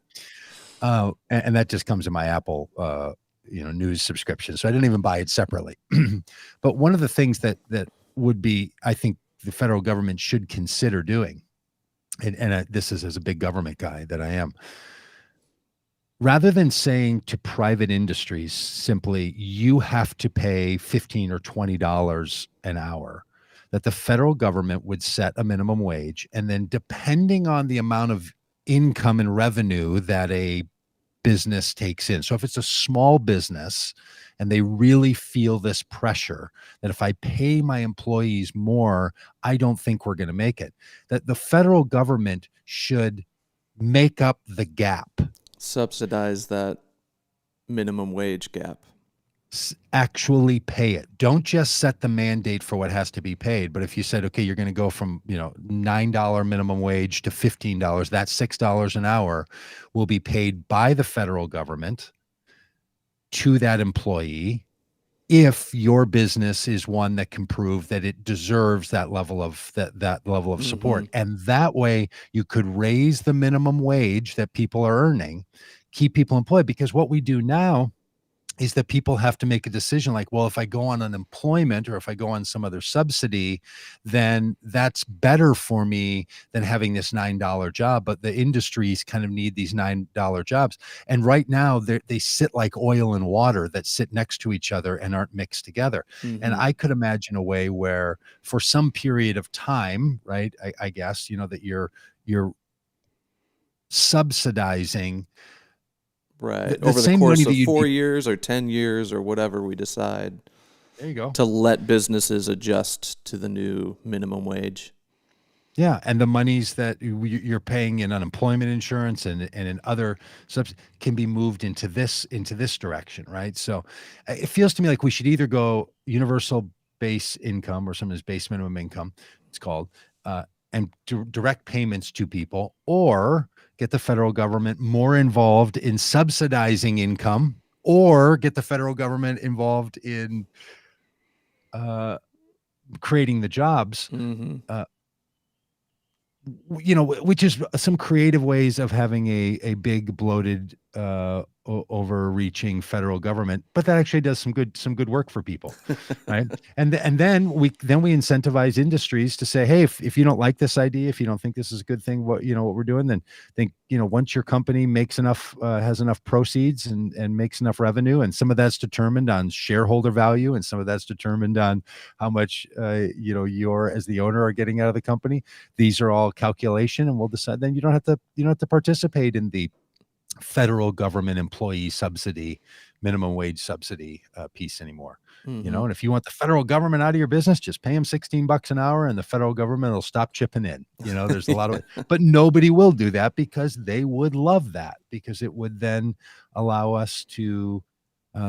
And that just comes in my Apple news subscription. So I didn't even buy it separately. But one of the things that would be, I think the federal government should consider doing, and this is as a big government guy that I am, rather than saying to private industries simply, you have to pay $15 or $20 an hour, that the federal government would set a minimum wage. And then depending on the amount of income and revenue that a business takes in. So if it's a small business and they really feel this pressure that if I pay my employees more, I don't think we're going to make it, that the federal government should make up the gap, Subsidize that minimum wage gap. actually pay it. Don't just set the mandate for what has to be paid. But if you said, okay, you're going to go from, $9 minimum wage to $15, that's $6 an hour will be paid by the federal government to that employee if your business is one that can prove that it deserves that level of that level of support. And that way you could raise the minimum wage that people are earning, keep people employed. Because what we do now is that people have to make a decision like, well, if I go on unemployment or if I go on some other subsidy, then that's better for me than having this $9 job. But the industries kind of need these $9 jobs. And right now they sit like oil and water that sit next to each other and aren't mixed together. And I could imagine a way where for some period of time, right, I guess, that you're subsidizing Right. the Over the same course money of that you'd 4 be. years or 10 years or whatever we decide There you go. to let businesses adjust to the new minimum wage. Yeah, and the monies that you're paying in unemployment insurance and in other subs can be moved into this direction, right? So it feels to me like we should either go universal base income or sometimes base minimum income, it's called, and direct payments to people, or get the federal government more involved in subsidizing income, or get the federal government involved in creating the jobs. Which is some creative ways of having a big bloated overreaching federal government, but that actually does some good work for people, right? And then we incentivize industries to say, hey, if you don't like this idea, if you don't think this is a good thing, what we're doing, then think, once your company makes enough, has enough proceeds and makes enough revenue, and some of that's determined on shareholder value, and some of that's determined on how much you're, as the owner, are getting out of the company. These are all calculation, and we'll decide. Then you don't have to participate in the federal government employee subsidy, minimum wage subsidy piece anymore. Mm-hmm. And if you want the federal government out of your business, just pay them $16 an hour and the federal government will stop chipping in. There's a lot of, but nobody will do that because they would love that, because it would then allow us to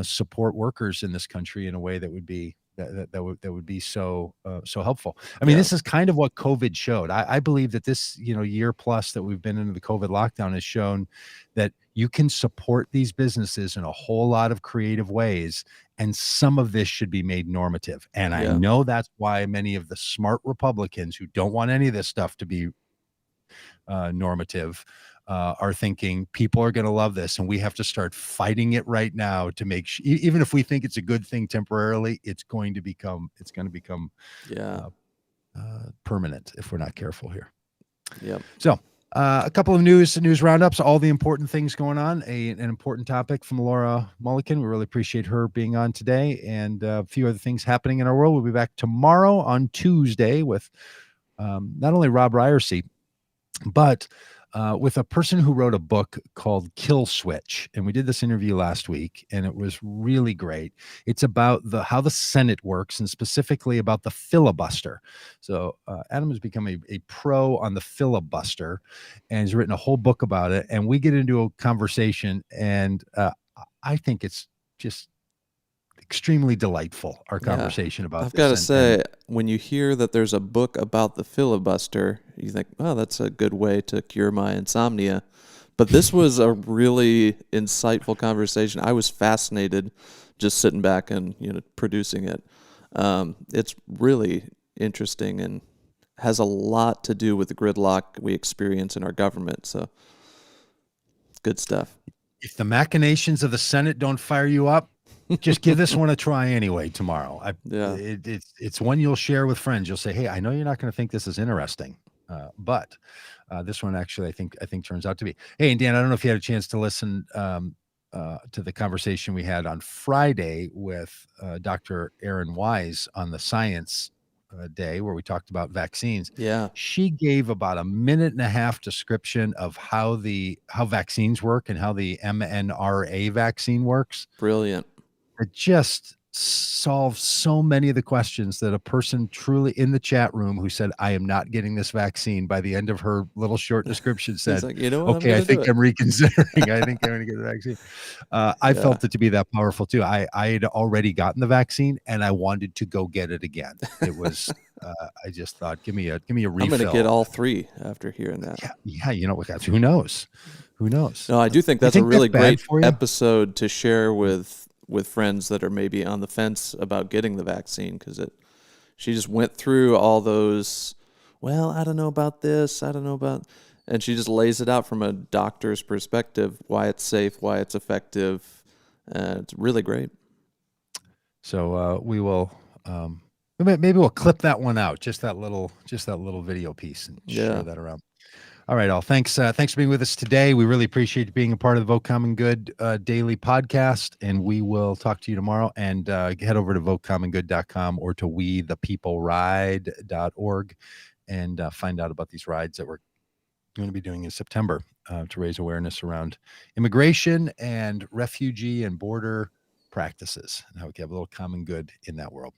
support workers in this country in a way that would be that would be so helpful. I mean, Yeah. this is kind of what COVID showed. I believe that this year plus that we've been into the COVID lockdown has shown that you can support these businesses in a whole lot of creative ways, and some of this should be made normative. And I Yeah. know that's why many of the smart Republicans who don't want any of this stuff to be normative are thinking people are going to love this, and we have to start fighting it right now to make even if we think it's a good thing temporarily, it's going to become Yeah. permanent if we're not careful here. Yep. So a couple of news roundups, all the important things going on, an important topic from Laura Mulliken. We really appreciate her being on today, and a few other things happening in our world. We'll be back tomorrow on Tuesday with not only Rob Ryersey, but with a person who wrote a book called Kill Switch. And we did this interview last week, and it was really great. It's about how the Senate works, and specifically about the filibuster. So Adam has become a pro on the filibuster, and he's written a whole book about it. And we get into a conversation, and I think it's just extremely delightful, our conversation about I've this. got to say, when you hear that there's a book about the filibuster, you think, oh, that's a good way to cure my insomnia. But this was a really insightful conversation. I was fascinated just sitting back and producing it. It's really interesting and has a lot to do with the gridlock we experience in our government. So good stuff. If the machinations of the Senate don't fire you up, just give this one a try anyway tomorrow. It's one you'll share with friends. You'll say, hey, I know you're not going to think this is interesting, but this one actually I think turns out to be. Hey, and Dan, I don't know if you had a chance to listen to the conversation we had on Friday with Dr. Erin Wise on the Science Day, where we talked about vaccines. Yeah. She gave about a minute and a half description of how vaccines work and how the mRNA vaccine works. Brilliant. It just solves so many of the questions that a person truly in the chat room who said, I am not getting this vaccine, by the end of her little short description said, like, what, okay, I think I'm reconsidering. I think I'm going to get the vaccine. I felt it to be that powerful too. I had already gotten the vaccine and I wanted to go get it again. It was, I just thought, give me a refill. I'm going to get all three after hearing that. Yeah. Who knows? No, I do think that's a really great episode to share with friends that are maybe on the fence about getting the vaccine, because she just went through all those, well, I don't know about this, and she just lays it out from a doctor's perspective, why it's safe, why it's effective. It's really great. So we will, maybe we'll clip that one out, just that little video piece, and share that around. All right, all. Thanks for being with us today. We really appreciate you being a part of the Vote Common Good daily podcast, and we will talk to you tomorrow. And head over to voteCommonGood.com or to wethepeopleride.org and find out about these rides that we're going to be doing in September to raise awareness around immigration and refugee and border practices, and how we can have a little common good in that world.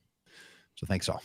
So thanks all.